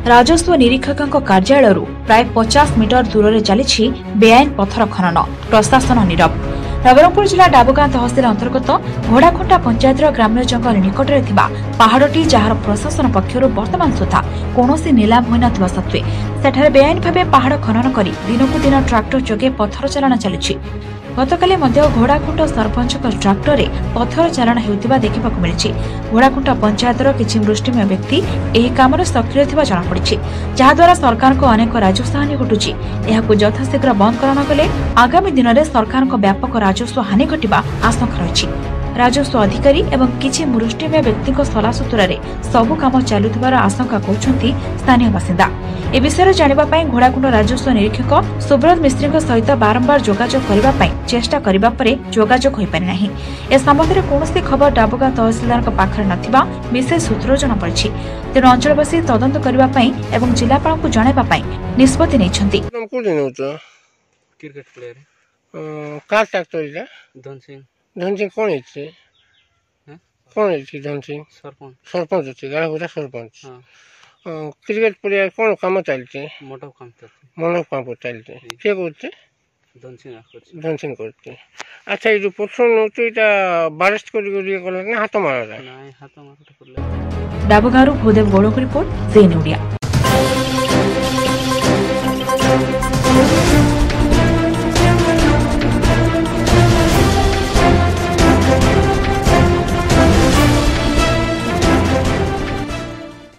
राजस्व निरीक्षक कार्यालय प्राय 50 मीटर दूर में चली बेआईन पत्थर खनन प्रशासन नीरव। नवरंगपुर जिला डाबुगां तहसिल अंतर्गत घोड़ाखुंटा पंचायत ग्राम्य जंगल निकट में पहाड़टी जार प्रशासन पक्षर वर्तमान सुधा कौन नीलाम होना सत्वे सेठारे बेआईन भाव पहाड़ खनन कर दिनकू दिन ट्राक्टर जोगे पत्थर चालाण चली। गतकाली घोड़ाखुंट सरपंच ट्राक्टर पत्थर चालाण होता देखा मिली। घोड़ाखुंटा पंचायतर किसी मृष्टिमेय व्यक्ति यह काम सक्रिय जमापड़ी जहाद्वारा सरकार को अनेक राजस्व हानि घटुची। यहां यथाशीघ्र बंद करागले आगामी दिन में सरकार व्यापक राजस्व हानि घटवा आशंका रही। राजस्व अधिकारी एवं किछि मृष्टिमेय व्यक्ति सलाह सूत्र सबु काम चलुथिबार आशंका करछन्ती स्थानीय बासिंदा। ए विषय जानिबा घोड़ाखुंट राजस्व निरीक्षक सुब्रत मिस्त्री सहित बारंबार जोगाजोग करने चेष्टा करबा परे जोगाजोग होई पारि नाही। ए संबंध में कौन खबर डाबुगां तहसीलदार पाखरे नथिबा विशेष सूत्र जଣାपड़ी। तेणु अंचलवासी तदंत करने एवं जिलापाल को जणाइबा निष्पत्ति नेछन्ती। Cricket player car tractor Dhan Singh Dhan Singh कौन है कौन है धनसिंह सरपंच सरपंच अच्छे गाँव सरपंच क्रिकेट प्लेयर कौन काम चलते मोटो काम मन काम चलते किए करते धन सिंह करते। अच्छा ये जो पत्थर नौते बारेस्ट कर हाथ मारा डाबुगां भूदेव गौड़ रिपोर्ट जेएन ओडिया।